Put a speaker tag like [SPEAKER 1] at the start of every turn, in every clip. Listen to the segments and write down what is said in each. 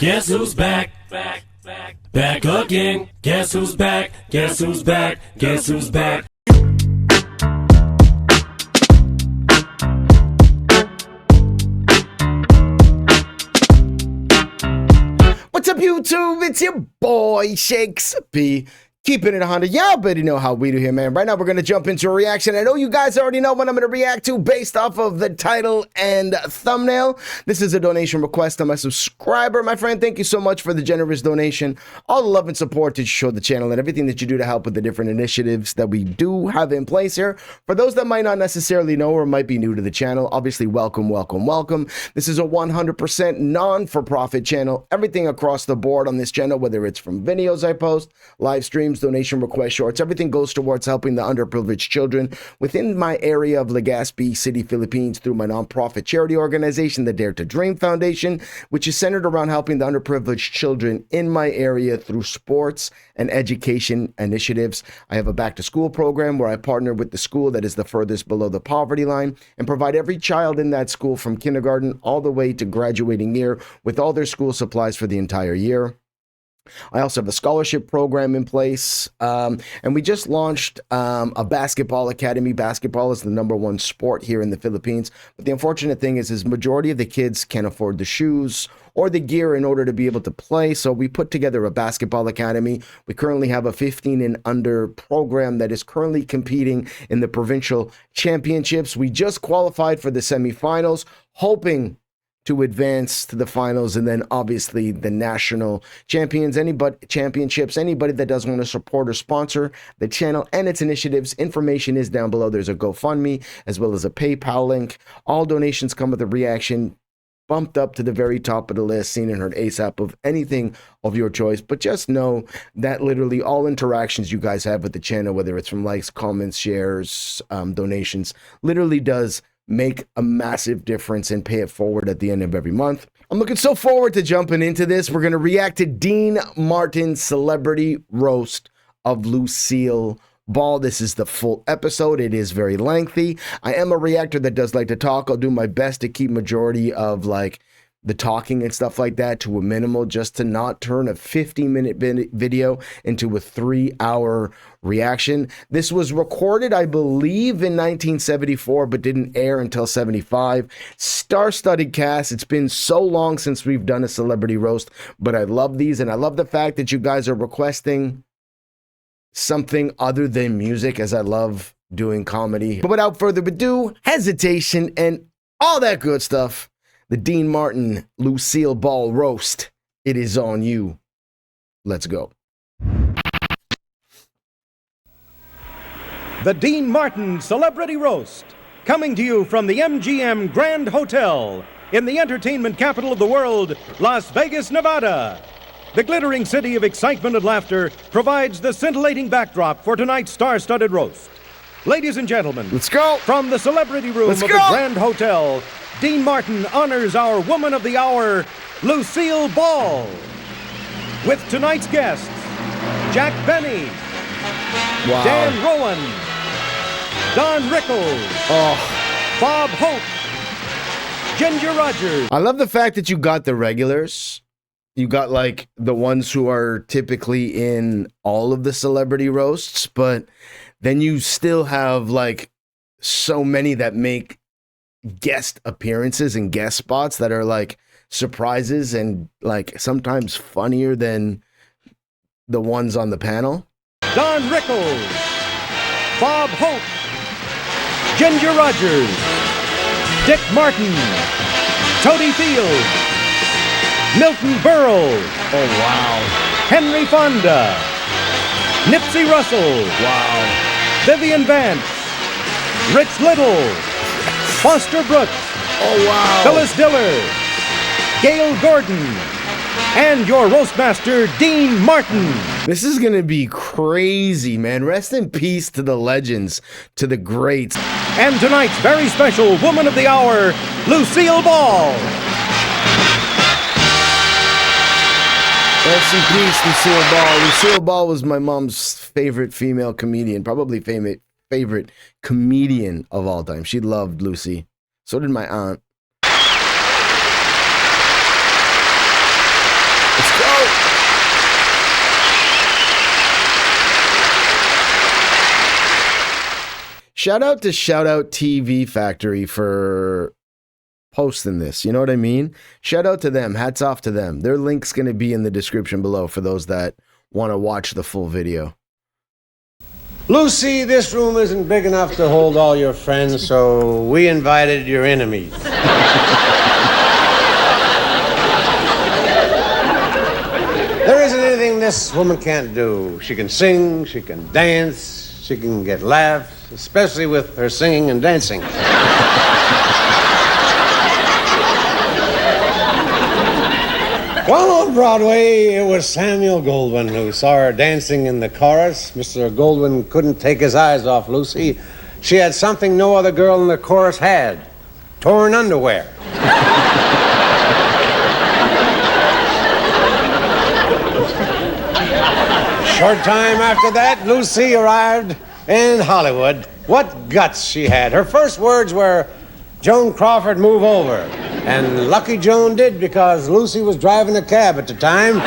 [SPEAKER 1] Guess who's back? Back again. Guess who's back? Guess who's back? Guess who's back?
[SPEAKER 2] What's up, YouTube? It's your boy, Shakes P. Keeping it 100. Y'all better know how we do here, man. Right now, we're going to jump into a reaction. I know you guys already know what I'm going to react to based off of the title and thumbnail. This is a donation request. I'm a subscriber, my friend. Thank you so much for the generous donation. All the love and support to show the channel and everything that you do to help with the different initiatives that we do have in place here. For those that might not necessarily know or might be new to the channel, obviously, welcome, welcome, welcome. This is a 100% non-for-profit channel. Everything across the board on this channel, whether it's from videos I post, live streams, donation request shorts, everything goes towards helping the underprivileged children within my area of Legazpi City, Philippines through my nonprofit charity organization, the Dare to Dream Foundation, which is centered around helping the underprivileged children in my area through sports and education initiatives. I have a back to school program where I partner with the school that is the furthest below the poverty line and provide every child in that school from kindergarten all the way to graduating year with all their school supplies for the entire year. I also have a scholarship program in place, and we just launched a basketball academy. Basketball is the #1 sport here in the Philippines, but the unfortunate thing is majority of the kids can't afford the shoes or the gear in order to be able to play, so we put together a basketball academy. We currently have a 15 and under program that is currently competing in the provincial championships. We just qualified for the semifinals, hoping to advance to the finals, and then obviously the national championships. Anybody that does want to support or sponsor the channel and its initiatives, information is down below. There's a GoFundMe as well as a PayPal link. All donations come with a reaction bumped up to the very top of the list, seen and heard ASAP of anything of your choice. But just know that literally all interactions you guys have with the channel, whether it's from likes, comments, shares, donations, literally does make a massive difference and pay it forward at the end of every month. I'm looking so forward to jumping into this. We're going to react to Dean Martin's celebrity roast of Lucille Ball. This is the full episode. It is very lengthy. I am a reactor that does like to talk. I'll do my best to keep majority of like the talking and stuff like that to a minimal, just to not turn a 50-minute video into a 3-hour reaction. This was recorded, I believe, in 1974, but didn't air until 75. Star-studded cast. It's been so long since we've done a celebrity roast, but I love these, and I love the fact that you guys are requesting something other than music, as I love doing comedy. But without further ado, hesitation, and all that good stuff, the Dean Martin Lucille Ball roast. It is on you. Let's go.
[SPEAKER 3] The Dean Martin Celebrity Roast, coming to you from the MGM Grand Hotel in the entertainment capital of the world, Las Vegas, Nevada. The glittering city of excitement and laughter provides the scintillating backdrop for tonight's star-studded roast. Ladies and gentlemen,
[SPEAKER 2] let's go.
[SPEAKER 3] From the celebrity room of the Grand Hotel, Dean Martin honors our woman of the hour, Lucille Ball. With tonight's guests, Jack Benny, Dan Rowan, Don Rickles, Bob Hope, Ginger Rogers.
[SPEAKER 2] I love the fact that you got the regulars. You got like the ones who are typically in all of the celebrity roasts, but then you still have like so many that make guest appearances and guest spots that are like surprises and like sometimes funnier than the ones on the panel.
[SPEAKER 3] Don Rickles, Bob Hope, Ginger Rogers, Dick Martin, Totie Fields, Milton Berle,
[SPEAKER 2] oh wow,
[SPEAKER 3] Henry Fonda, Nipsey Russell,
[SPEAKER 2] wow,
[SPEAKER 3] Vivian Vance, Rich Little, Foster Brooks,
[SPEAKER 2] oh wow,
[SPEAKER 3] Phyllis Diller, Gail Gordon, and your roastmaster, Dean Martin.
[SPEAKER 2] This is gonna be crazy, man. Rest in peace to the legends, to the greats.
[SPEAKER 3] And tonight's very special woman of the hour, Lucille Ball.
[SPEAKER 2] Rest in peace, Lucille Ball. Lucille Ball was my mom's favorite female comedian, probably favorite comedian of all time. She loved Lucy. So did my aunt. Shout out to Shout Out TV Factory for posting this. You know what I mean? Shout out to them. Hats off to them. Their link's going to be in the description below for those that want to watch the full video.
[SPEAKER 4] Lucy, this room isn't big enough to hold all your friends, so we invited your enemies. There isn't anything this woman can't do. She can sing, she can dance, she can get laughs, especially with her singing and dancing. Well, on Broadway, it was Samuel Goldwyn who saw her dancing in the chorus. Mr. Goldwyn couldn't take his eyes off Lucy. She had something no other girl in the chorus had: torn underwear. Short time after that, Lucy arrived in Hollywood. What guts she had. Her first words were, "Joan Crawford, move over." And lucky Joan did, because Lucy was driving a cab at the time.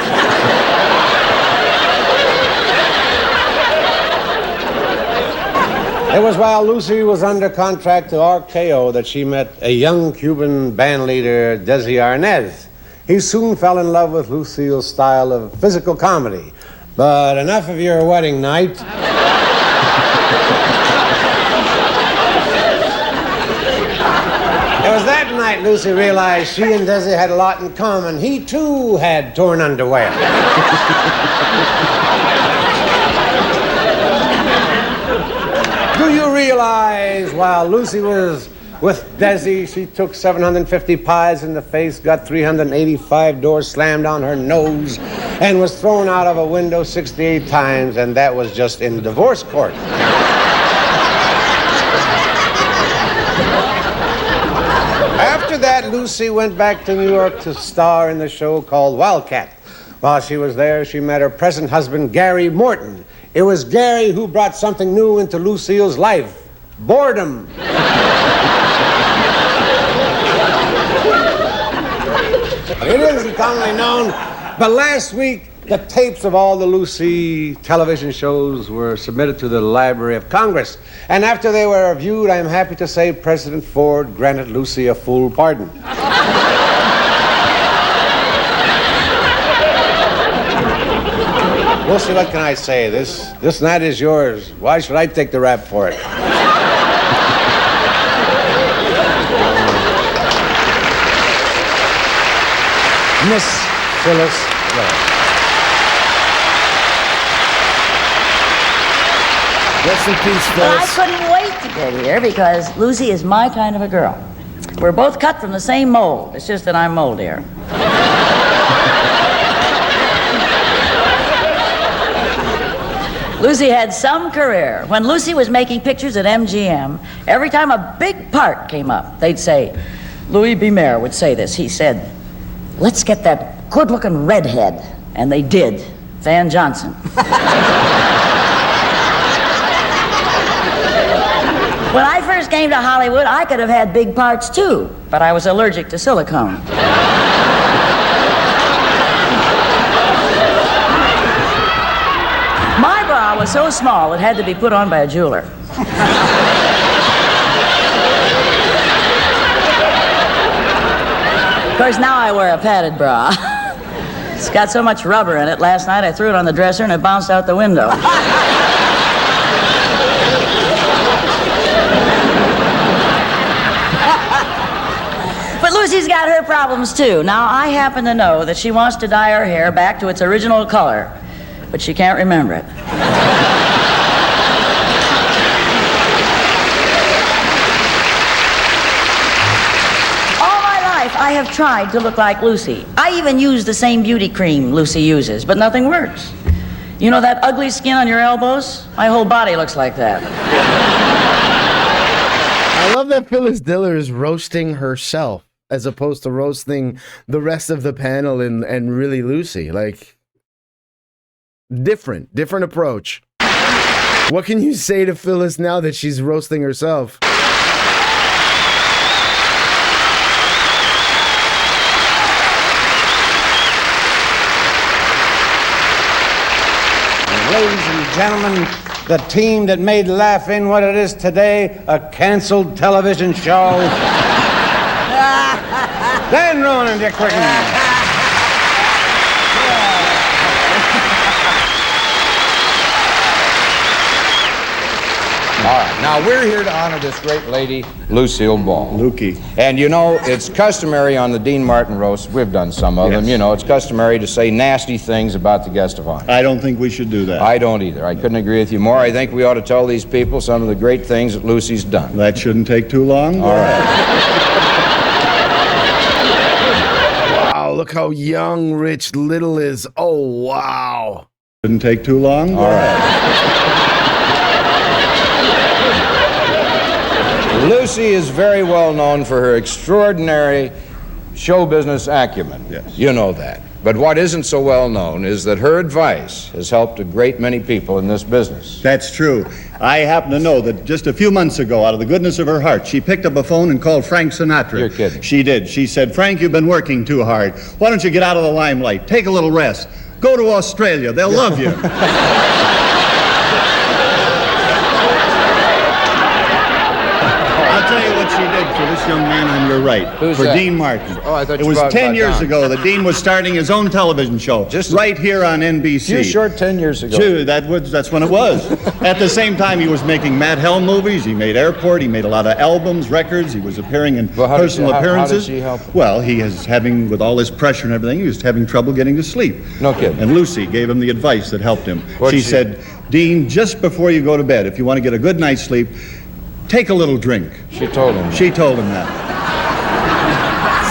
[SPEAKER 4] It was while Lucy was under contract to RKO that she met a young Cuban band leader, Desi Arnaz. He soon fell in love with Lucille's style of physical comedy. But enough of your wedding night. It was that night Lucy realized she and Desi had a lot in common. He, too, had torn underwear. Do you realize while Lucy was with Desi, she took 750 pies in the face, got 385 doors slammed on her nose, and was thrown out of a window 68 times, and that was just in divorce court. After that, Lucy went back to New York to star in the show called Wildcat. While she was there, she met her present husband, Gary Morton. It was Gary who brought something new into Lucille's life: boredom. It isn't commonly known, but last week, the tapes of all the Lucy television shows were submitted to the Library of Congress. And after they were reviewed, I'm happy to say President Ford granted Lucy a full pardon. Lucy, what can I say? This night is yours. Why should I take the rap for it? Miss Phyllis Diller.
[SPEAKER 2] Rest in peace,
[SPEAKER 5] But I
[SPEAKER 2] Phyllis.
[SPEAKER 5] couldn't wait to get here because Lucy is my kind of a girl. We're both cut from the same mold. It's just that I'm moldier. Lucy had some career. When Lucy was making pictures at MGM, every time a big part came up, they'd say, Louis B. Mayer would say this. He said, "Let's get that good-looking redhead." And they did. Van Johnson. When I first came to Hollywood, I could have had big parts too, but I was allergic to silicone. My bra was so small it had to be put on by a jeweler. Of course, now I wear a padded bra. It's got so much rubber in it. Last night I threw it on the dresser and it bounced out the window. But Lucy's got her problems too. Now, I happen to know that she wants to dye her hair back to its original color, but she can't remember it. I have tried to look like Lucy. I even use the same beauty cream Lucy uses, but nothing works. You know that ugly skin on your elbows? My whole body looks like that.
[SPEAKER 2] I love that Phyllis Diller is roasting herself as opposed to roasting the rest of the panel and really Lucy. Like, different approach. What can you say to Phyllis now that she's roasting herself?
[SPEAKER 4] Ladies and gentlemen, The team that made Laugh-In what it is today, a canceled television show. Then Rowan and Dick Quicken.
[SPEAKER 6] All right, now we're here to honor this great lady, Lucille Ball.
[SPEAKER 7] Lukey.
[SPEAKER 6] And you know, it's customary on the Dean Martin roast, we've done some of them, you know, it's customary to say nasty things about the guest of honor.
[SPEAKER 7] I don't think we should do that.
[SPEAKER 6] I don't either. I couldn't agree with you more. I think we ought to tell these people some of the great things that Lucy's done.
[SPEAKER 7] That shouldn't take too long.
[SPEAKER 6] All right.
[SPEAKER 2] Wow, look how young Rich Little is. Oh, wow.
[SPEAKER 7] Shouldn't take too long.
[SPEAKER 6] All right. Lucy is very well known for her extraordinary show business acumen.
[SPEAKER 7] Yes.
[SPEAKER 6] You know that. But what isn't so well known is that her advice has helped a great many people in this business.
[SPEAKER 7] That's true. I happen to know that just a few months ago, out of the goodness of her heart, she picked up a phone and called Frank Sinatra.
[SPEAKER 6] You're kidding.
[SPEAKER 7] She did. She said, "Frank, you've been working too hard. Why don't you get out of the limelight? Take a little rest. Go to Australia. They'll love you." I'll tell you what she did for this young man on your right.
[SPEAKER 6] Who's
[SPEAKER 7] for
[SPEAKER 6] that?
[SPEAKER 7] Dean Martin.
[SPEAKER 6] Oh, I thought
[SPEAKER 7] it
[SPEAKER 6] you
[SPEAKER 7] was
[SPEAKER 6] brought
[SPEAKER 7] 10
[SPEAKER 6] back
[SPEAKER 7] years
[SPEAKER 6] on.
[SPEAKER 7] ago that Dean was starting his own television show. Right here on NBC.
[SPEAKER 6] You short 10 years ago.
[SPEAKER 7] Sure, that's when it was. At the same time, he was making Matt Hell movies. He made Airport. He made a lot of albums, records. He was appearing in personal appearances.
[SPEAKER 6] How did she help him?
[SPEAKER 7] Well, he is having, with all this pressure and everything, he was having trouble getting to sleep.
[SPEAKER 6] No kidding.
[SPEAKER 7] And Lucy gave him the advice that helped him.
[SPEAKER 6] What'd
[SPEAKER 7] She said, "Dean, just before you go to bed, if you want to get a good night's sleep, take a little drink."
[SPEAKER 6] She told him.
[SPEAKER 7] She told him that.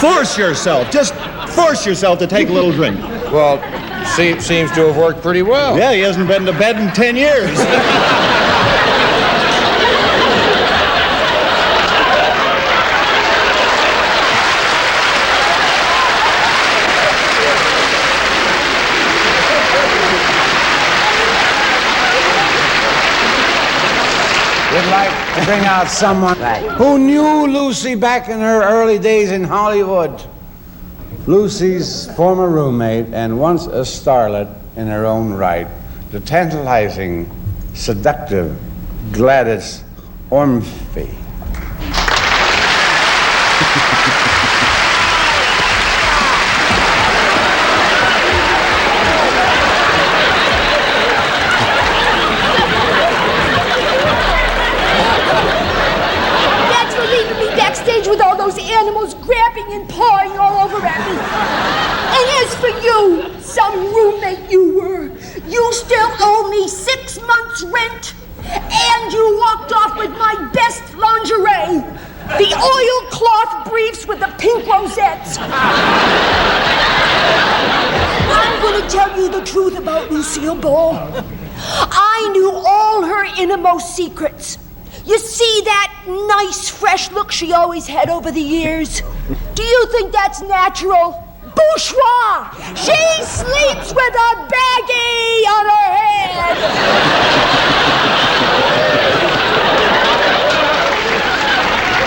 [SPEAKER 7] Force yourself. Just force yourself to take a little drink.
[SPEAKER 6] Well, seems to have worked pretty well.
[SPEAKER 7] Yeah, he hasn't been to bed in 10 years.
[SPEAKER 4] We'd like to bring out someone who knew Lucy back in her early days in Hollywood. Lucy's former roommate and once a starlet in her own right, the tantalizing, seductive Gladys Ormsby.
[SPEAKER 8] With all those animals grabbing and pawing all over at me. And as for you, some roommate you were, you still owe me 6 months' rent, and you walked off with my best lingerie, the oilcloth briefs with the pink rosettes. I'm going to tell you the truth about Lucille Ball. I knew all her innermost secrets. You see that nice, fresh look she always had over the years? Do you think that's natural? Bourgeois! She sleeps with a baggie on her head!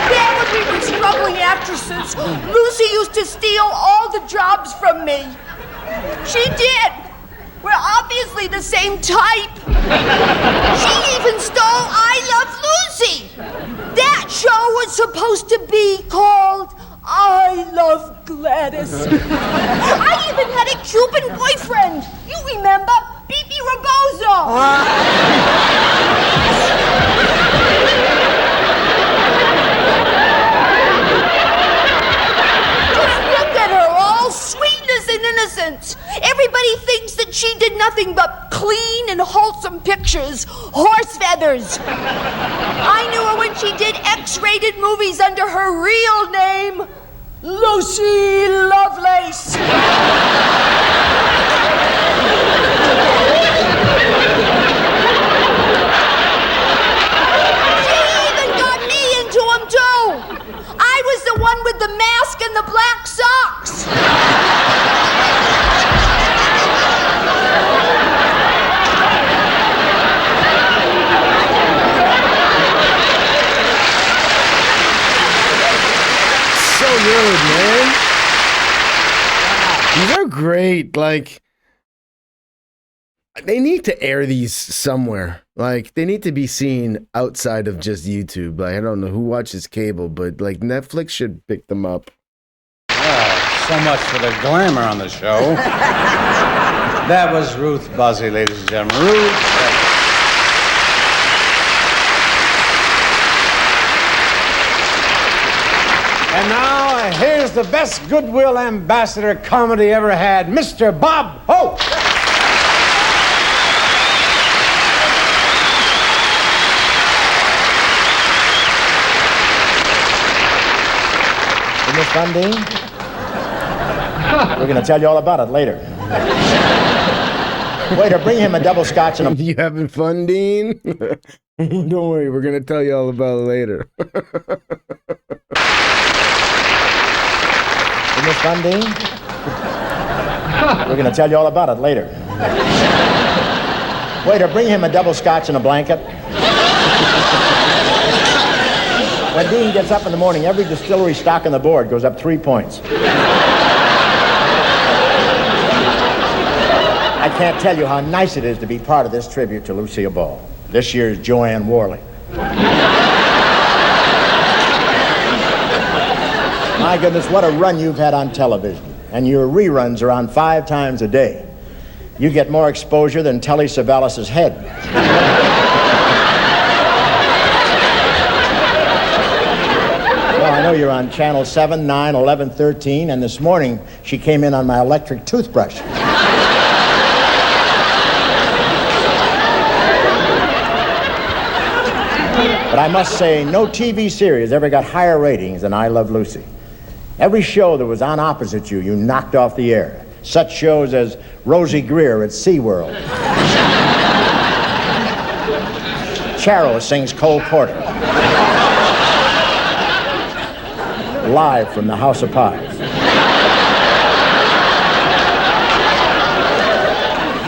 [SPEAKER 8] Then when we were struggling actresses, Lucy used to steal all the jobs from me. She did. We're obviously the same type. She even stole I Love Lucy. That show was supposed to be called I Love Gladys. I even had a Cuban boyfriend. You remember? Bibi Rebozo. Just look at her, all sweetness and innocence. Everybody thinks that she did nothing but clean and wholesome pictures, horse feathers. I knew her when she did X-rated movies under her real name, Lucy Lovelace. She even got me into them too. I was the one with the mask and the black socks.
[SPEAKER 2] So good, man. These are great. Like, They need to air these somewhere. Like, they need to be seen outside of just YouTube. Like, I don't know who watches cable, but like Netflix should pick them up.
[SPEAKER 4] So much for the glamour on the show. That was Ruth Buzzy, ladies and gentlemen. Ruth. And now, here's the best goodwill ambassador comedy ever had, Mr. Bob Hope.
[SPEAKER 9] Miss Fundine? We're going to tell you all about it later. Waiter, bring him a double scotch and a...
[SPEAKER 2] You having fun, Dean? Don't worry, we're going to tell you all about it later.
[SPEAKER 9] Miss Fundine? We're going to tell you all about it later. Waiter, bring him a double scotch and a blanket. When Dean gets up in the morning, every distillery stock on the board goes up 3 points. I can't tell you how nice it is to be part of this tribute to Lucille Ball. This year's Joanne Worley. My goodness, what a run you've had on television. And your reruns are on 5 times a day. You get more exposure than Telly Savalas' head. I know you're on Channel 7, 9, 11, 13, and this morning she came in on my electric toothbrush. But I must say, no TV series ever got higher ratings than I Love Lucy. Every show that was on opposite you, you knocked off the air. Such shows as Rosie Greer at SeaWorld. Charo sings Cole Porter. Live from the House of Pies.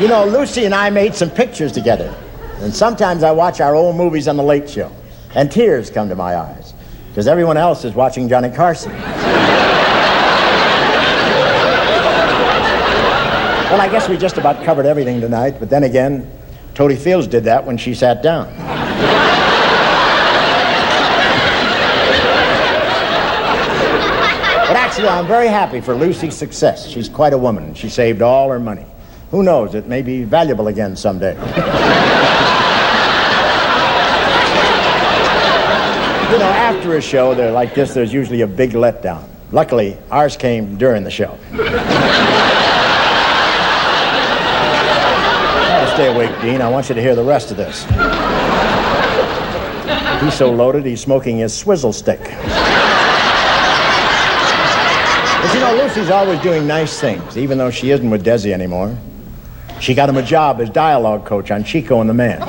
[SPEAKER 9] You know, Lucy and I made some pictures together. And sometimes I watch our old movies on The Late Show. And tears come to my eyes. Because everyone else is watching Johnny Carson. Well, I guess we just about covered everything tonight. But then again, Totie Fields did that when she sat down. But actually, I'm very happy for Lucy's success. She's quite a woman. She saved all her money. Who knows, it may be valuable again someday. You know, after a show like this, there's usually a big letdown. Luckily, ours came during the show. Try to stay awake, Dean. I want you to hear the rest of this. He's so loaded, he's smoking his swizzle stick. But you know, Lucy's always doing nice things, even though she isn't with Desi anymore. She got him a job as dialogue coach on Chico and the Man.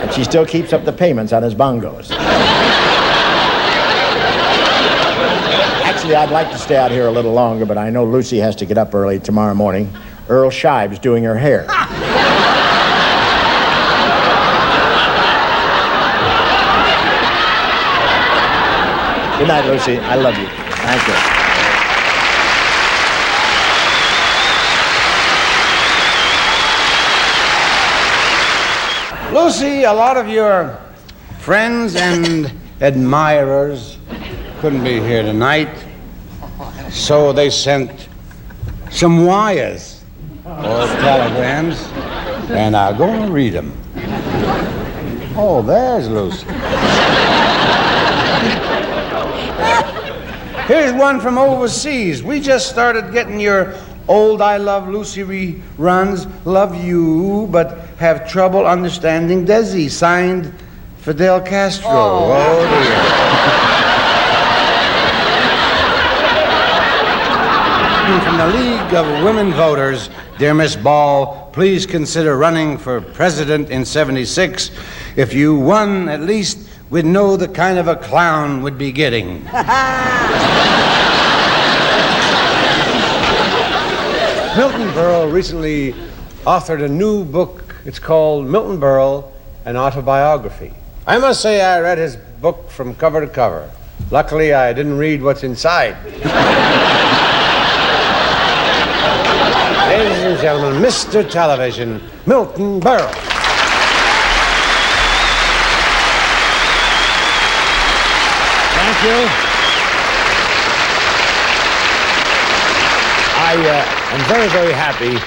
[SPEAKER 9] And she still keeps up the payments on his bongos. Actually, I'd like to stay out here a little longer, but I know Lucy has to get up early tomorrow morning. Earl Shive's doing her hair. Good night, Lucy. I love you. Thank
[SPEAKER 4] you. Lucy, a lot of your friends and admirers couldn't be here tonight, so they sent some wires or telegrams, and I'm going to read them. Oh, there's Lucy. Here's one from overseas. We just started getting your old I Love Lucy reruns. Love you, but have trouble understanding Desi. Signed, Fidel Castro. Oh dear. From the League of Women Voters, dear Miss Ball, please consider running for president in '76. If you won, at least we'd know the kind of a clown we'd be getting. Milton Berle recently authored a new book. It's called Milton Berle, an Autobiography. I must say I read his book from cover to cover. Luckily, I didn't read what's inside. Ladies and gentlemen, Mr. Television, Milton Berle.
[SPEAKER 10] Thank you. I am very, very happy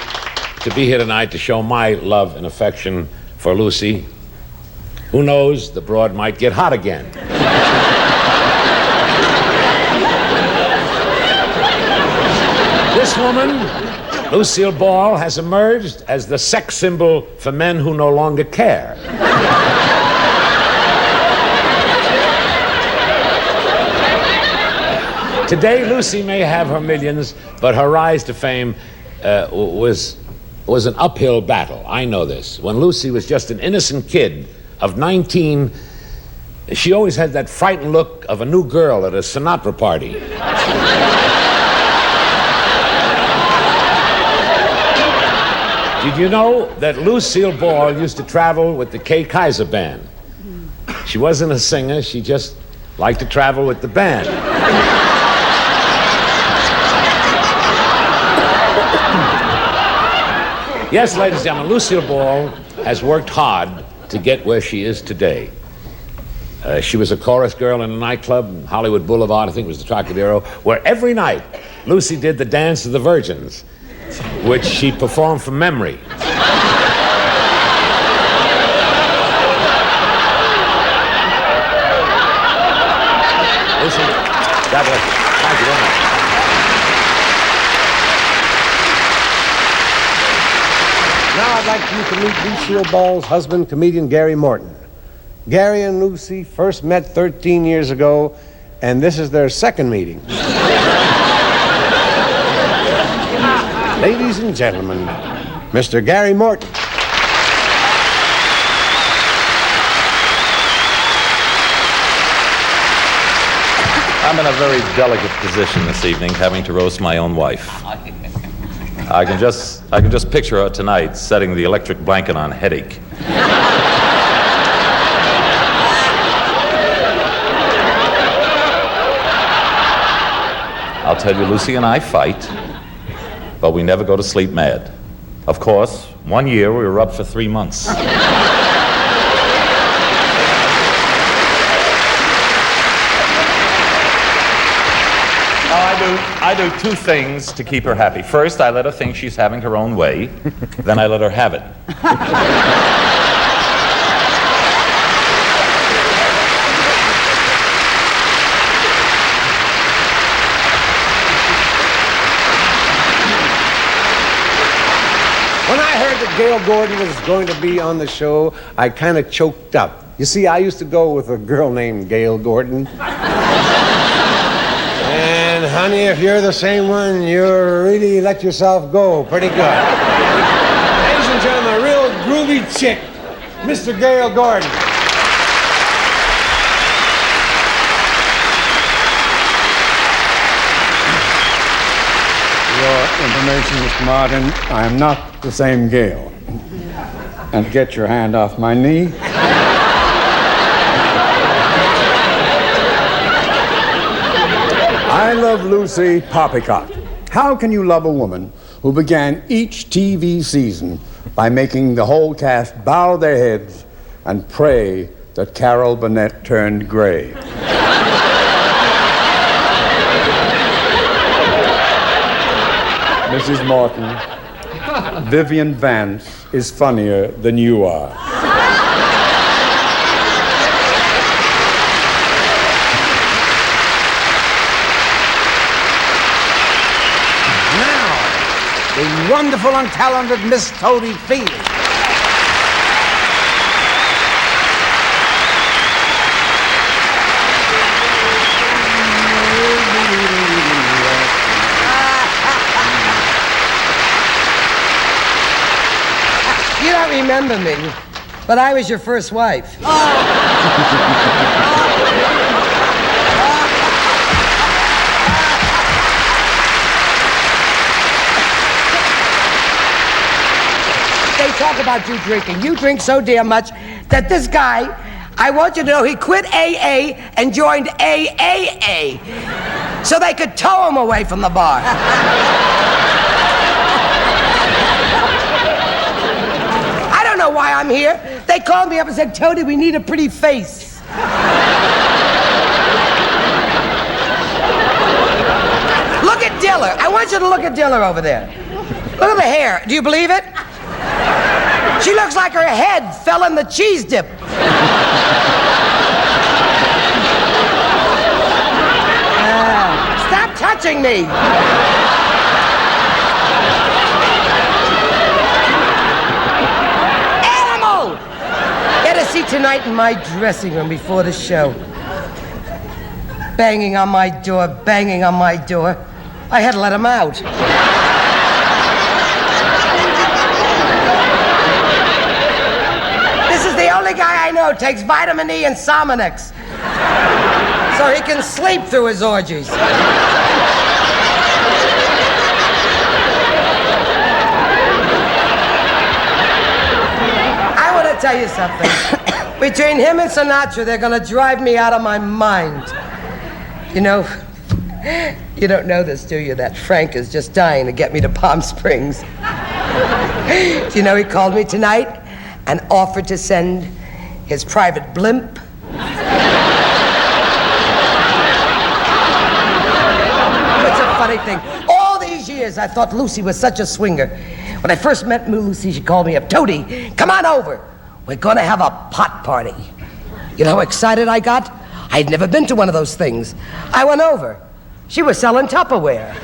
[SPEAKER 10] to be here tonight to show my love and affection for Lucy. Who knows, the broad might get hot again. This woman, Lucille Ball, has emerged as the sex symbol for men who no longer care. Today, Lucy may have her millions, but her rise to fame was an uphill battle. I know this. When Lucy was just an innocent kid of 19, she always had that frightened look of a new girl at a Sinatra party. Did you know that Lucille Ball used to travel with the Kay Kaiser Band? She wasn't a singer, she just liked to travel with the band. Yes, ladies and gentlemen, Lucille Ball has worked hard to get where she is today. She was a chorus girl in a nightclub, Hollywood Boulevard, I think it was the Trocadero, where every night Lucy did the Dance of the Virgins, which she performed from memory. Lucy, God bless you. Thank you very much.
[SPEAKER 4] Now I'd like you to meet Lucille Ball's husband, comedian Gary Morton. Gary and Lucy first met 13 years ago, and this is their second meeting. Ladies and gentlemen, Mr. Gary Morton.
[SPEAKER 11] I'm in a very delicate position this evening, having to roast my own wife. I can just picture her tonight setting the electric blanket on Headache. I'll tell you, Lucy and I fight, but we never go to sleep mad. Of course, 1 year we were up for 3 months. I do 2 things to keep her happy. First, I let her think she's having her own way. Then I let her have it.
[SPEAKER 4] When I heard that Gail Gordon was going to be on the show, I kind of choked up. You see, I used to go with a girl named Gail Gordon. And honey, if you're the same one, you really let yourself go pretty good. Ladies and gentlemen, a real groovy chick, Mr. Gail Gordon.
[SPEAKER 12] Your information, Mr. Martin, I am not the same Gail. And get your hand off my knee. I love Lucy Poppycock. How can you love a woman who began each TV season by making the whole cast bow their heads and pray that Carol Burnett turned gray? Mrs. Morton, Vivian Vance is funnier than you are.
[SPEAKER 4] The wonderful and talented Miss Totie Fields.
[SPEAKER 13] You don't remember me, but I was your first wife. They talk about you drinking. You drink so damn much that this guy, I want you to know he quit AA and joined AAA so they could tow him away from the bar. I don't know why I'm here. They called me up and said, Totie, we need a pretty face. Look at Diller. I want you to look at Diller over there. Look at the hair. Do you believe it? She looks like her head fell in the cheese dip. Stop touching me. Animal! Get a seat tonight in my dressing room before the show. Banging on my door, banging on my door. I had to let him out. This is the only guy I know who takes vitamin E and Sominex so he can sleep through his orgies. I want to tell you something. Between him and Sinatra, they're going to drive me out of my mind. You know, you don't know this, do you, that Frank is just dying to get me to Palm Springs. Do you know he called me tonight and offered to send his private blimp? It's a funny thing. All these years I thought Lucy was such a swinger. When I first met Lucy, she called me up, Totie, come on over. We're gonna have a pot party. You know how excited I got? I'd never been to one of those things. I went over. She was selling Tupperware.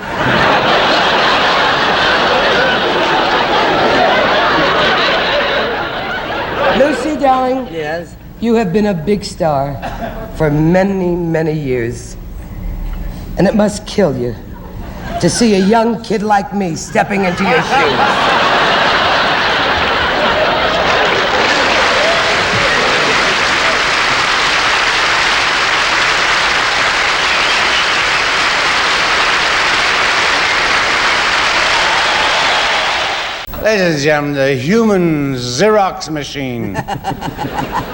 [SPEAKER 13] Lucy, darling. Yes? You have been a big star for many, many years. And it must kill you to see a young kid like me stepping into your shoes.
[SPEAKER 4] Ladies and gentlemen, the human Xerox machine,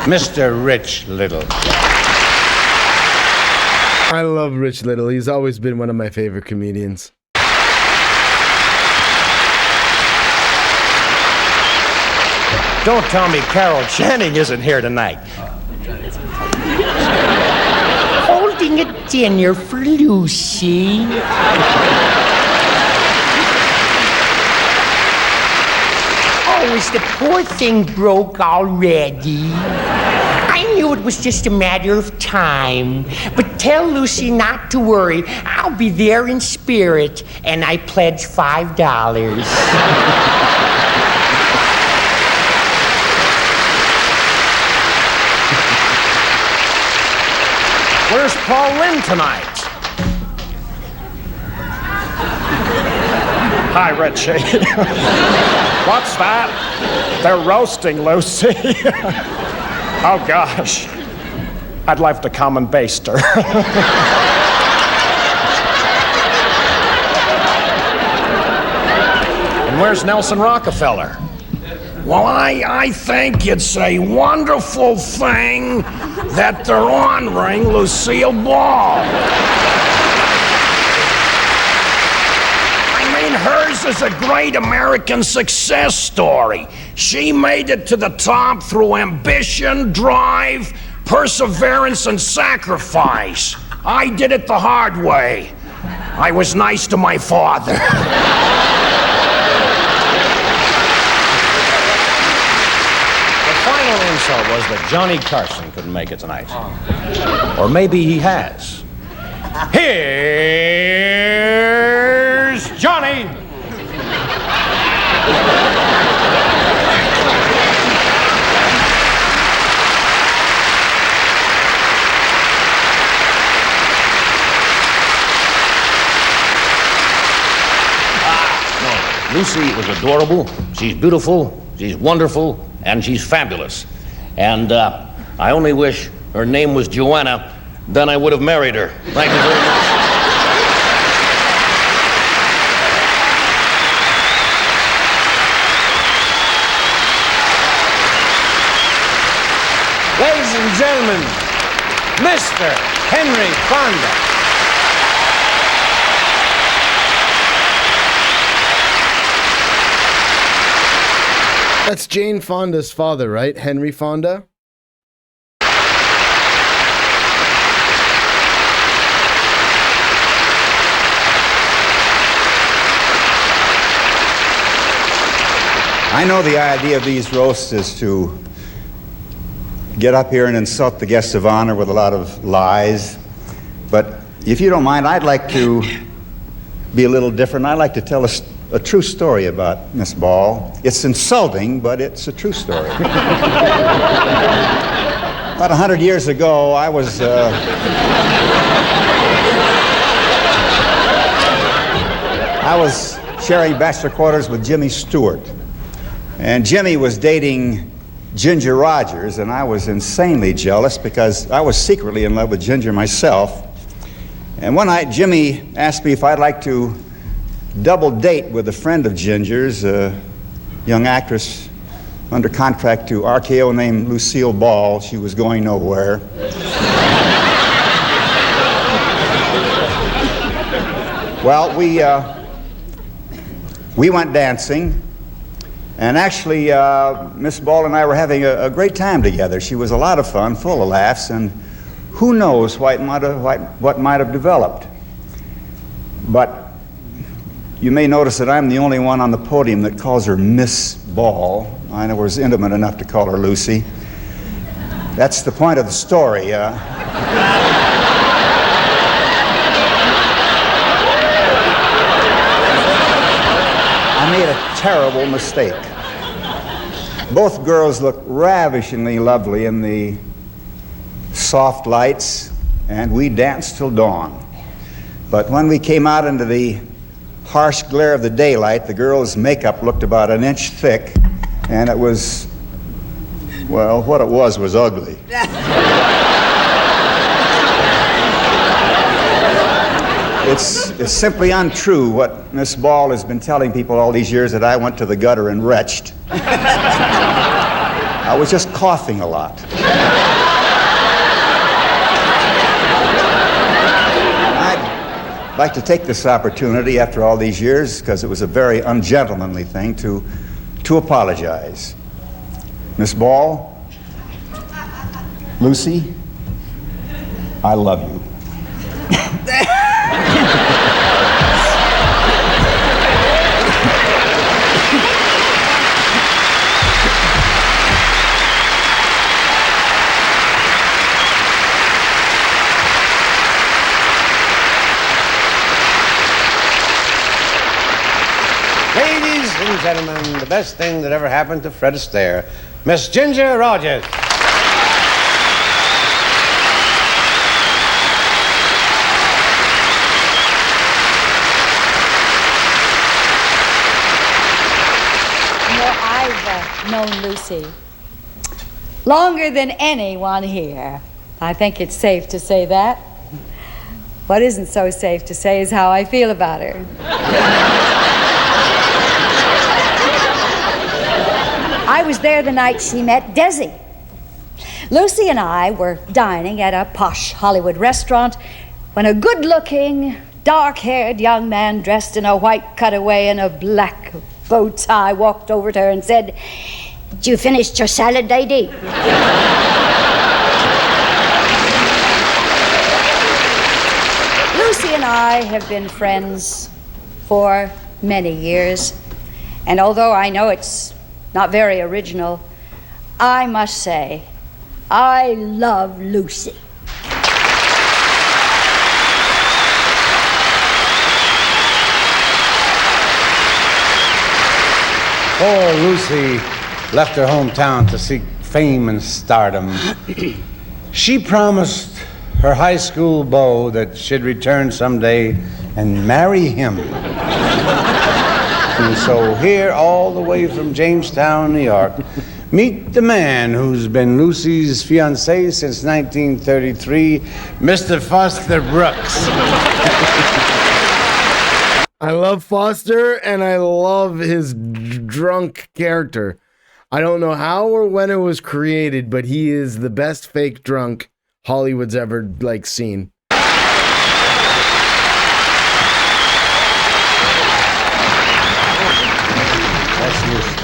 [SPEAKER 4] Mr. Rich Little.
[SPEAKER 2] I love Rich Little. He's always been one of my favorite comedians.
[SPEAKER 14] Don't tell me Carol Channing isn't here tonight.
[SPEAKER 15] Holding a dinner for Lucy. Oh, is the poor thing broke already? I knew it was just a matter of time. But tell Lucy not to worry. I'll be there in spirit, and I pledge $5.
[SPEAKER 14] Where's Pauline tonight? Hi, Richie. What's that? They're roasting Lucy. Oh, gosh. I'd like to come and baste her. And where's Nelson Rockefeller?
[SPEAKER 16] Well, I think it's a wonderful thing that they're honoring Lucille Ball. Hers is a great American success story. She made it to the top through ambition, drive, perseverance, and sacrifice. I did it the hard way. I was nice to my father.
[SPEAKER 14] The final insult was that Johnny Carson couldn't make it tonight. Or maybe he has. Here's Johnny!
[SPEAKER 10] Lucy was adorable, she's beautiful, she's wonderful, and she's fabulous. And I only wish her name was Joanna, then I would have married her. Thank you very much.
[SPEAKER 4] Ladies and
[SPEAKER 3] gentlemen, Mr. Henry Fonda.
[SPEAKER 2] That's Jane Fonda's father, right? Henry Fonda?
[SPEAKER 17] I know the idea of these roasts is to get up here and insult the guests of honor with a lot of lies, but if you don't mind, I'd like to be a little different. I'd like to tell a true story about Miss Ball. It's insulting, but it's a true story. About 100 years ago, I was sharing bachelor quarters with Jimmy Stewart. And Jimmy was dating Ginger Rogers, and I was insanely jealous because I was secretly in love with Ginger myself. And one night, Jimmy asked me if I'd like to double date with a friend of Ginger's, a young actress under contract to RKO named Lucille Ball. She was going nowhere. Well, we went dancing. And actually, Miss Ball and I were having a great time together. She was a lot of fun, full of laughs, and who knows what might have developed. But you may notice that I'm the only one on the podium that calls her Miss Ball. I was intimate enough to call her Lucy. That's the point of the story. I made a terrible mistake. Both girls looked ravishingly lovely in the soft lights, and we danced till dawn. But when we came out into the harsh glare of the daylight, the girls' makeup looked about an inch thick, and it was, well, what it was ugly. It's simply untrue what Miss Ball has been telling people all these years, that I went to the gutter and retched. I was just coughing a lot. I'd like to take this opportunity after all these years, because it was a very ungentlemanly thing, to apologize. Miss Ball, Lucy, I love you.
[SPEAKER 4] Ladies and gentlemen, the best thing that ever happened to Fred Astaire, Miss Ginger Rogers.
[SPEAKER 18] I've known Lucy longer than anyone here. I think it's safe to say that. What isn't so safe to say is how I feel about her. I was there the night she met Desi. Lucy and I were dining at a posh Hollywood restaurant when a good-looking, dark-haired young man dressed in a white cutaway and a black bow tie walked over to her and said, "You finished your salad, lady?" Lucy and I have been friends for many years, and although I know it's not very original, I must say, I love Lucy.
[SPEAKER 4] Poor Lucy left her hometown to seek fame and stardom. She promised her high school beau that she'd return someday and marry him. And so here, all the way from Jamestown, New York, meet the man who's been Lucy's fiancé since 1933, Mr. Foster Brooks.
[SPEAKER 2] I love Foster, and I love his drunk character. I don't know how or when it was created, but he is the best fake drunk Hollywood's ever seen.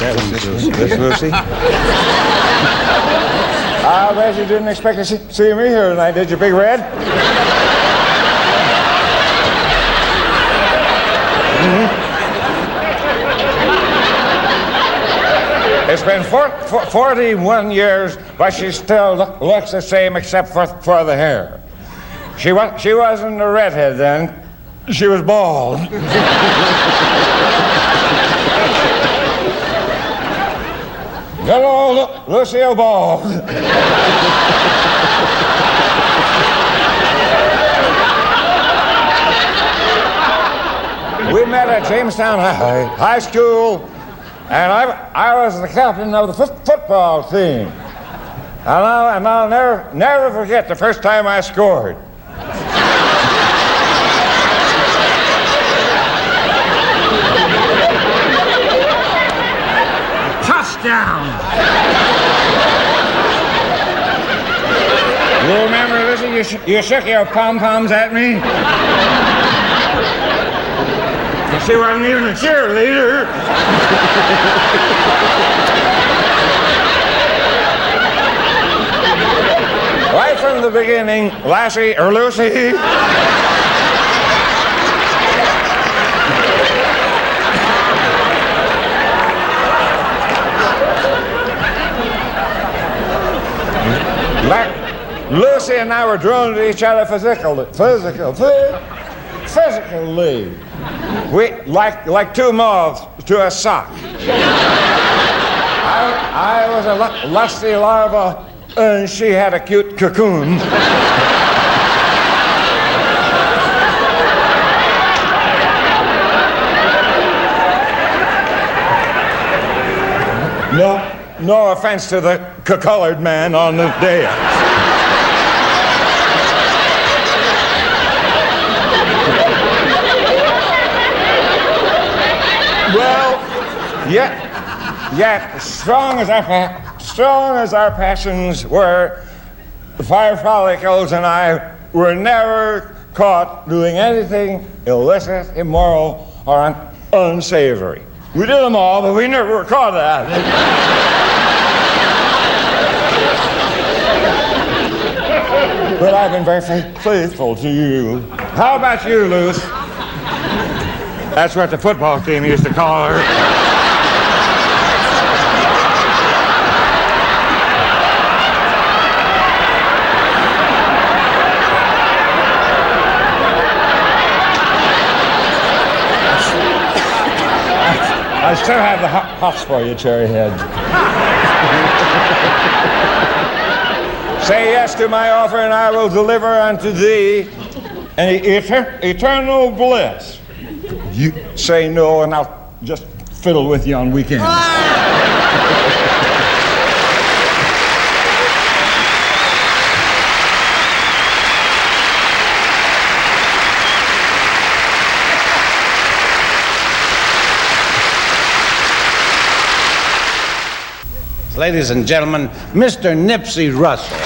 [SPEAKER 17] That's Lucy. I bet you didn't expect to see me here tonight, did you, Big Red? It's been 41 years, but she still looks the same except for the hair. She wasn't a redhead then. She was bald. Hello, Lucille Ball. We met at Jamestown High School, and I was the captain of the football team. And I'll never forget the first time I scored.
[SPEAKER 15] Touchdown!
[SPEAKER 17] You remember, Lizzie, you shook your pom-poms at me? She wasn't even a cheerleader. Right from the beginning, Lassie or Lucy. Lucy and I were drawn to each other physically. We like two moths to a sock. I was a lusty larva, and she had a cute cocoon. No offense to the colored man on the dais. Well, yet strong as our passions were, the fire follicles and I were never caught doing anything illicit, immoral, or unsavory. We did them all, but we never were caught at it. But I've been very faithful to you. How about you, Luce? That's what the football team used to call her. I still have the hots for you, Cherry Head. Say yes to my offer, and I will deliver unto thee an eternal bliss. You say no, and I'll just fiddle with you on weekends.
[SPEAKER 4] Ladies and gentlemen, Mr. Nipsey Russell.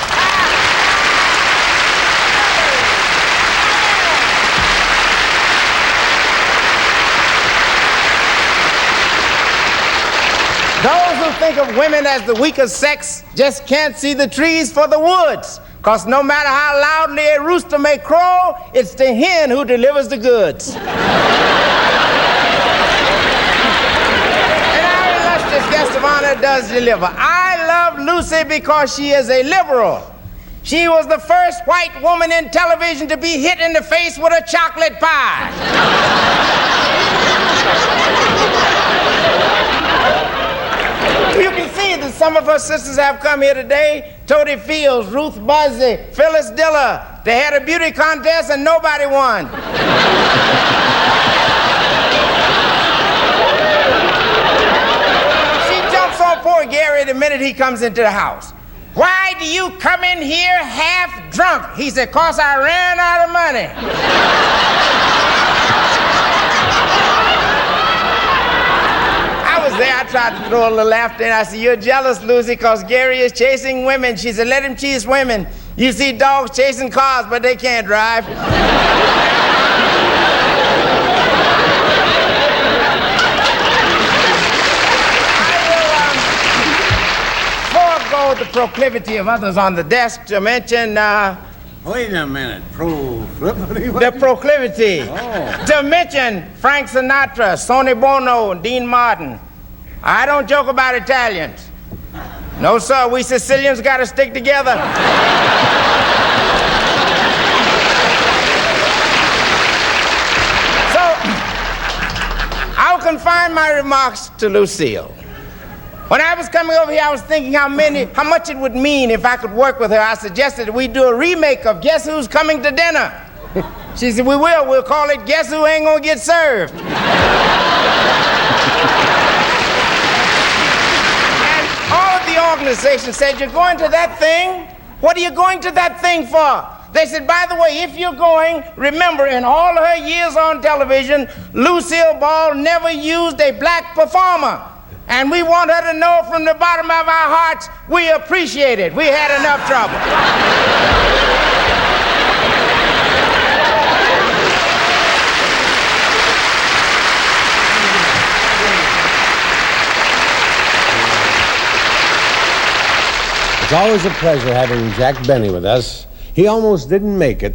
[SPEAKER 19] Those who think of women as the weaker sex just can't see the trees for the woods. Because no matter how loudly a rooster may crow, it's the hen who delivers the goods. Guest of honor does deliver. I love Lucy because she is a liberal. She was the first white woman in television to be hit in the face with a chocolate pie. You can see that some of her sisters have come here today. Totie Fields, Ruth Buzzy, Phyllis Diller. They had a beauty contest and nobody won. Poor Gary the minute he comes into the house. Why do you come in here half drunk? He said, 'cause I ran out of money. I was there. I tried to throw a little laughter in. I said, you're jealous, Lucy, because Gary is chasing women. She said, let him chase women. You see dogs chasing cars, but they can't drive. Forego the proclivity of others on the desk to mention,
[SPEAKER 4] Wait a minute, proclivity?
[SPEAKER 19] The proclivity. To mention Frank Sinatra, Sonny Bono, and Dean Martin. I don't joke about Italians. No, sir, we Sicilians gotta stick together. So, I'll confine my remarks to Lucille. When I was coming over here, I was thinking how much it would mean if I could work with her. I suggested that we do a remake of Guess Who's Coming to Dinner. She said, we will. We'll call it Guess Who Ain't Gonna Get Served. And all of the organization said, you're going to that thing? What are you going to that thing for? They said, by the way, if you're going, remember, in all her years on television, Lucille Ball never used a black performer. And we want her to know from the bottom of our hearts, we appreciate it. We had enough trouble.
[SPEAKER 4] It's always a pleasure having Jack Benny with us. He almost didn't make it.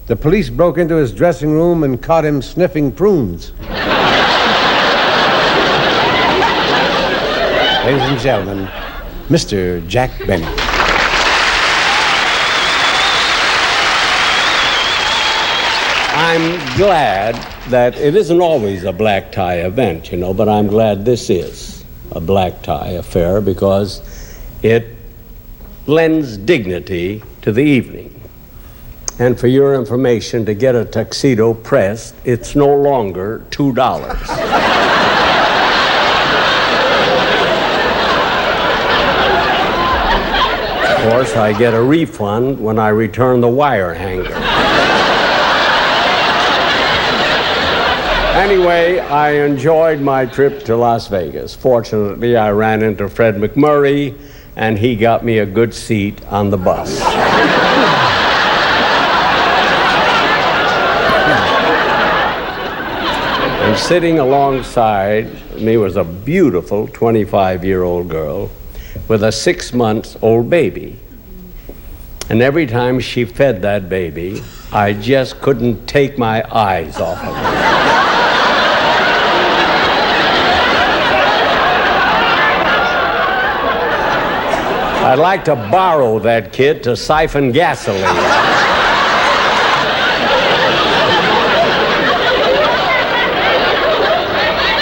[SPEAKER 4] The police broke into his dressing room and caught him sniffing prunes. Ladies and gentlemen, Mr. Jack Benny.
[SPEAKER 20] I'm glad that it isn't always a black tie event, but I'm glad this is a black tie affair because it lends dignity to the evening. And for your information, to get a tuxedo pressed, it's no longer $2. Of course, I get a refund when I return the wire hanger. Anyway, I enjoyed my trip to Las Vegas. Fortunately, I ran into Fred McMurray, and he got me a good seat on the bus. And sitting alongside me was a beautiful 25-year-old girl with a 6-month-old baby. And every time she fed that baby, I just couldn't take my eyes off of her. I'd like to borrow that kid to siphon gasoline.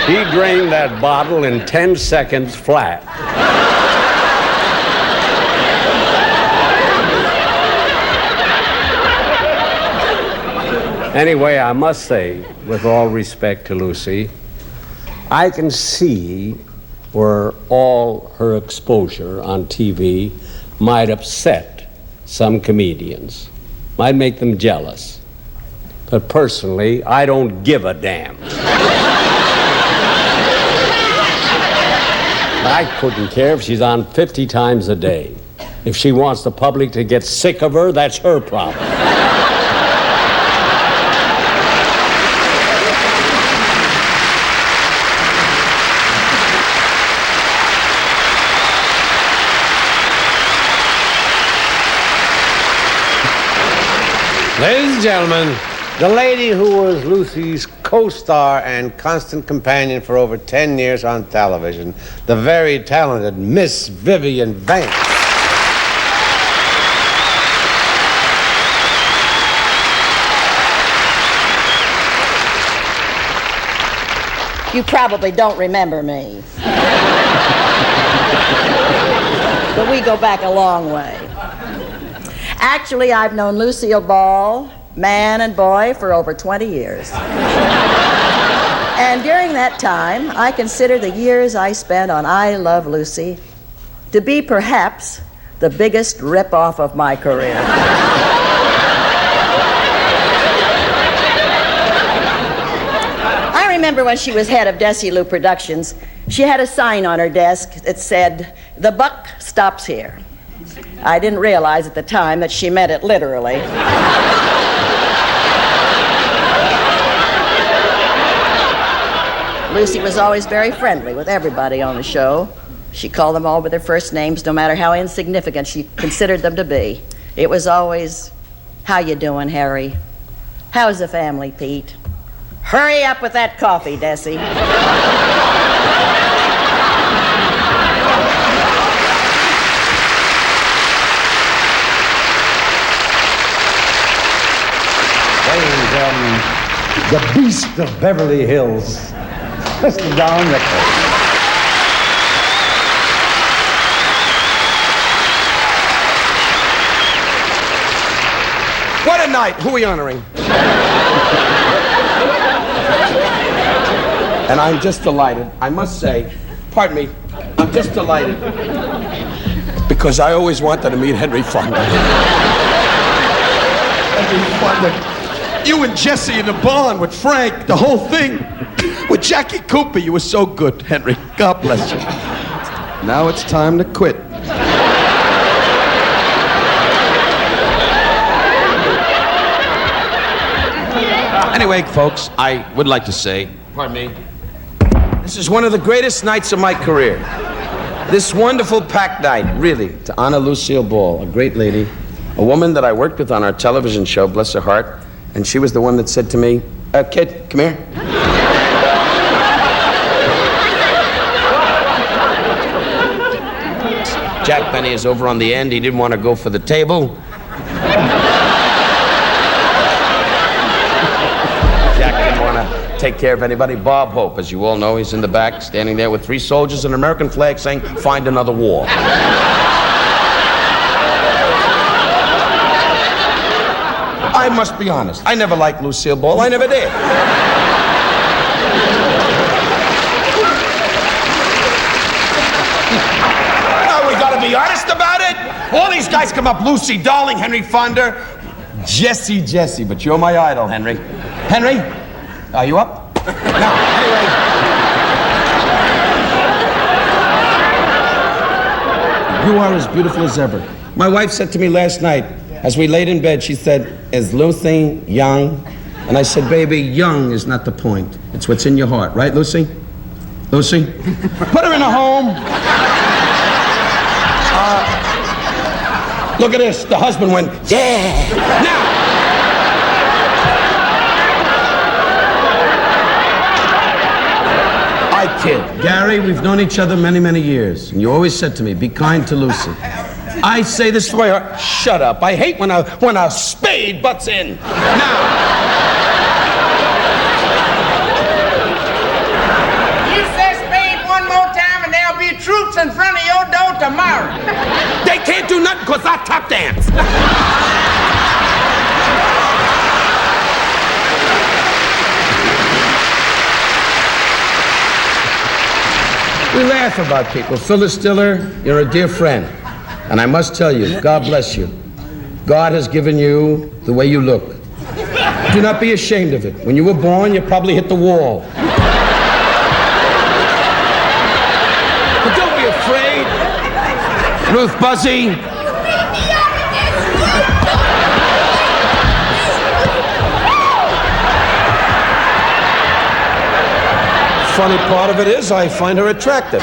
[SPEAKER 20] He drained that bottle in 10 seconds flat. Anyway, I must say, with all respect to Lucy, I can see where all her exposure on TV might upset some comedians, might make them jealous. But personally, I don't give a damn. I couldn't care if she's on 50 times a day. If she wants the public to get sick of her, that's her problem.
[SPEAKER 4] Ladies and gentlemen, the lady who was Lucy's co-star and constant companion for over 10 years on television, the very talented Miss Vivian Vance.
[SPEAKER 5] You probably don't remember me. But we go back a long way. Actually, I've known Lucille Ball, man and boy, for over 20 years. And during that time, I consider the years I spent on I Love Lucy to be perhaps the biggest rip-off of my career. I remember when she was head of Desilu Productions, she had a sign on her desk that said, "The buck stops here." I didn't realize at the time that she meant it literally. Lucy was always very friendly with everybody on the show. She called them all by their first names, no matter how insignificant she considered them to be. It was always, "How you doing, Harry? How's the family, Pete? Hurry up with that coffee, Desi."
[SPEAKER 4] Ladies and gentlemen, the Beast of Beverly Hills, Mr. Don Rickles.
[SPEAKER 21] What a night. Who are we honoring? And I'm just delighted. I must say, pardon me, I'm just delighted because I always wanted to meet Henry Fonda. Henry Fonda. You and Jesse in the barn with Frank, the whole thing. With Jackie Cooper, you were so good, Henry. God bless you. Now it's time to quit. Anyway, folks, I would like to say, pardon me, this is one of the greatest nights of my career. This wonderful packed night, really, to honor Lucille Ball, a great lady, a woman that I worked with on our television show, bless her heart, and she was the one that said to me, "Kid, come here." Jack Benny is over on the end. He didn't want to go for the table. Jack didn't want to take care of anybody. Bob Hope, as you all know, he's in the back, standing there with 3 soldiers and an American flag saying, "Find another war." I must be honest. I never liked Lucille Ball. I never did. We gotta be honest about it. All these guys come up, Lucy, darling, Henry Fonda, Jesse, but you're my idol, Henry. Henry, are you up? Now, anyway. You are as beautiful as ever. My wife said to me last night, as we laid in bed, she said, "Is Lucy young?" And I said, "Baby, young is not the point. It's what's in your heart, right, Lucy? Lucy? Put her in a home. Look at this. The husband went, "Yeah." Now, I kid. Gary, we've known each other many, many years. And you always said to me, "Be kind to Lucy." I say this to my heart. Shut up. I hate when a spade butts in. Now.
[SPEAKER 19] You say spade one more time and there'll be troops in front of your door tomorrow.
[SPEAKER 21] They can't do nothing because I tap dance. We laugh about people. Phyllis Diller, you're a dear friend. And I must tell you, God bless you. God has given you the way you look. Do not be ashamed of it. When you were born, you probably hit the wall. But don't be afraid. Ruth Buzzy. Funny part of it is I find her attractive.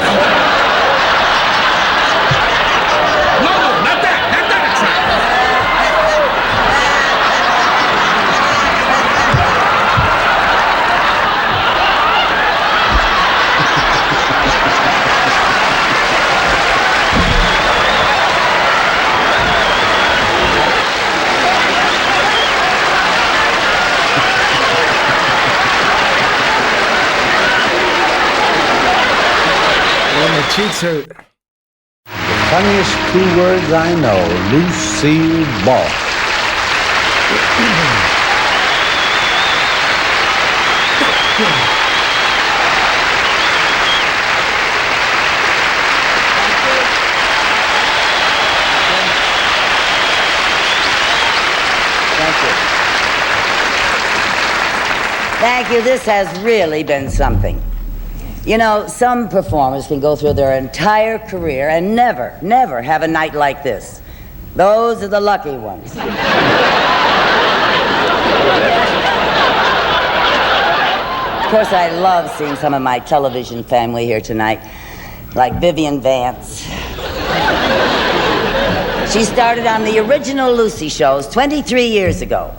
[SPEAKER 2] Cheeks hurt.
[SPEAKER 4] The funniest 2 words I know, Lucille Ball.
[SPEAKER 5] Thank you. This has really been something. You know, some performers can go through their entire career and never, never have a night like this. Those are the lucky ones. Of course, I love seeing some of my television family here tonight, like Vivian Vance. She started on the original Lucy shows 23 years ago.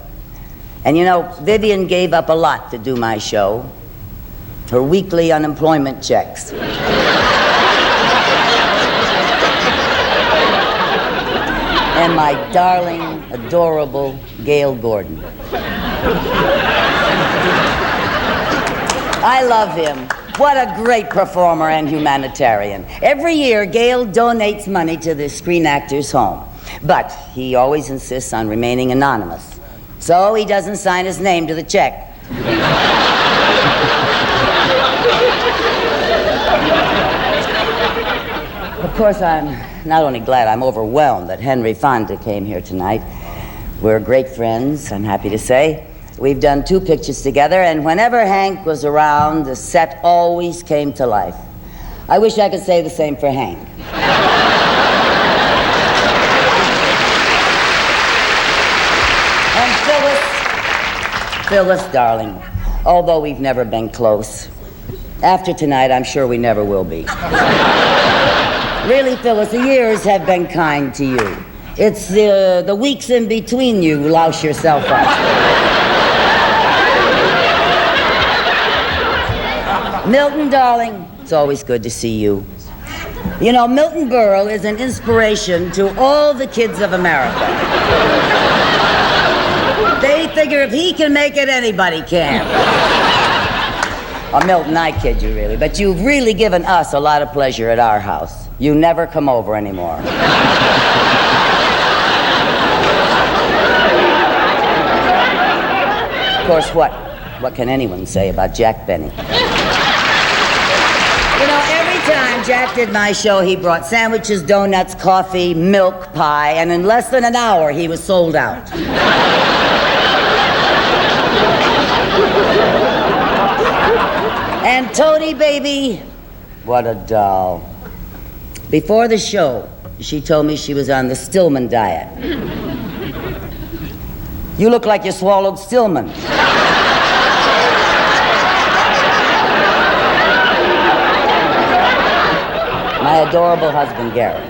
[SPEAKER 5] And you know, Vivian gave up a lot to do my show. Her weekly unemployment checks. And my darling, adorable Gail Gordon. I love him. What a great performer and humanitarian. Every year, Gail donates money to the Screen Actors Home. But he always insists on remaining anonymous. So he doesn't sign his name to the check. Of course, I'm not only glad, I'm overwhelmed that Henry Fonda came here tonight. We're great friends, I'm happy to say. We've done 2 pictures together, and whenever Hank was around, the set always came to life. I wish I could say the same for Hank. And Phyllis, darling, although we've never been close, after tonight, I'm sure we never will be. Really, Phyllis, the years have been kind to you. It's the weeks in between you louse yourself up. Milton, darling, it's always good to see you. You know, Milton Berle is an inspiration to all the kids of America. They figure if he can make it, anybody can. Oh, Milton, I kid you, really, but you've really given us a lot of pleasure at our house. You never come over anymore. Of course, what can anyone say about Jack Benny? You know, every time Jack did my show, he brought sandwiches, donuts, coffee, milk, pie, and in less than an hour, he was sold out. And Totie, baby, what a doll. Before the show, she told me she was on the Stillman diet. You look like you swallowed Stillman. My adorable husband, Gary.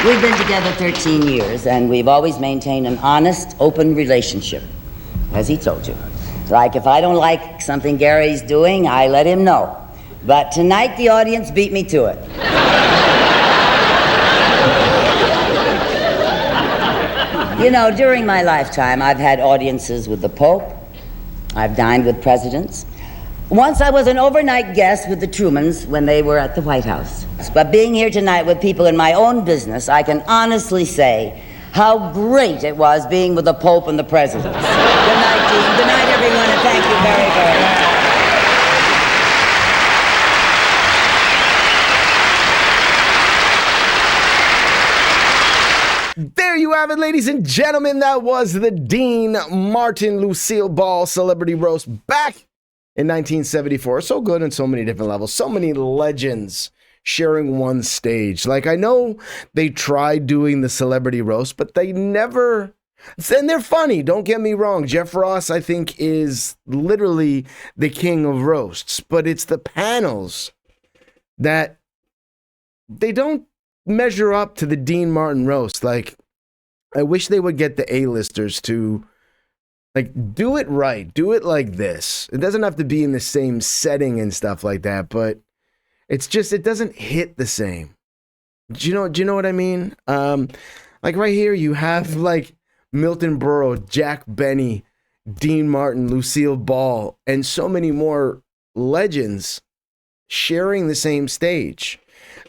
[SPEAKER 5] We've been together 13 years, and we've always maintained an honest, open relationship, as he told you. Like, if I don't like something Gary's doing, I let him know. But tonight, the audience beat me to it. You know, during my lifetime, I've had audiences with the Pope. I've dined with presidents. Once I was an overnight guest with the Trumans when they were at the White House. But being here tonight with people in my own business, I can honestly say how great it was being with the Pope and the presidents. Good night, Dean. Good night, everyone, and thank you very, very much.
[SPEAKER 2] There you have it, ladies and gentlemen. That was the Dean Martin Lucille Ball Celebrity Roast back in 1974. So good on so many different levels. So many legends sharing one stage. Like, I know they tried doing the Celebrity Roast, but they never... And they're funny, don't get me wrong. Jeff Ross, I think, is literally the king of roasts. But it's the panels that they don't measure up to the Dean Martin roast. Like, I wish they would get the A-listers to, like, do it right. Do it like this. It doesn't have to be in the same setting and stuff like that, but it's just, it doesn't hit the same. Do you know what I mean? Like right here, you have like Milton Berle, Jack Benny, Dean Martin, Lucille Ball, and so many more legends sharing the same stage.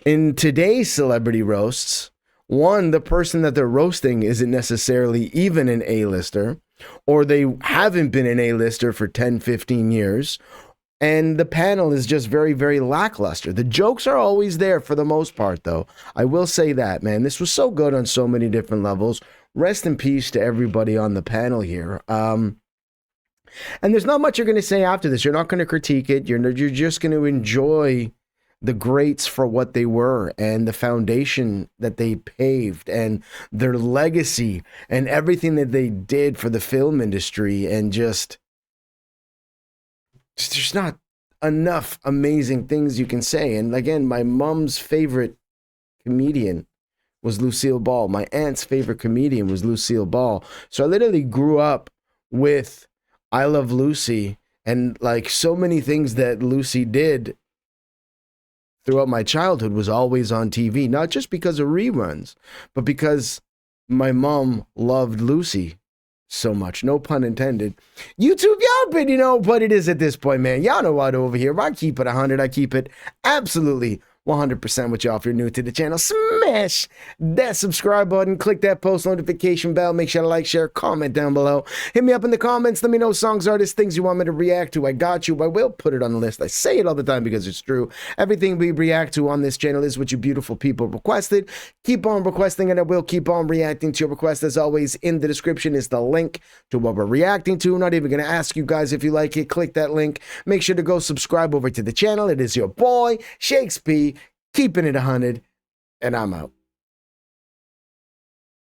[SPEAKER 2] In today's celebrity roasts, one, the person that they're roasting isn't necessarily even an A-lister, or they haven't been an A-lister for 10, 15 years, and the panel is just very, very lackluster. The jokes are always there for the most part, though. I will say that, man. This was so good on so many different levels. Rest in peace to everybody on the panel here. And there's not much you're going to say after this. You're not going to critique it. You're just going to enjoy the greats for what they were and the foundation that they paved and their legacy and everything that they did for the film industry. And just there's not enough amazing things you can say. And again, my mom's favorite comedian was Lucille Ball. My aunt's favorite comedian was Lucille Ball. So I literally grew up with I Love Lucy, and like so many things that Lucy did throughout my childhood was always on TV, not just because of reruns, but because my mom loved Lucy so much. No pun intended. YouTube, y'all been, you know what it is at this point, man. Y'all know what over here. I keep it 100. I keep it absolutely 100% with y'all. If you're new to the channel, smash that subscribe button, click that post notification bell, make sure to like, share, comment down below. Hit me up in the comments. Let me know songs, artists, things you want me to react to. I got you. I will put it on the list. I say it all the time because it's true. Everything we react to on this channel is what you beautiful people requested. Keep on requesting, and I will keep on reacting to your requests. As always, in the description is the link to what we're reacting to. Not even going to ask you guys if you like it. Click that link. Make sure to go subscribe over to the channel. It is your boy, Shakespeare, keeping it 100, and I'm out.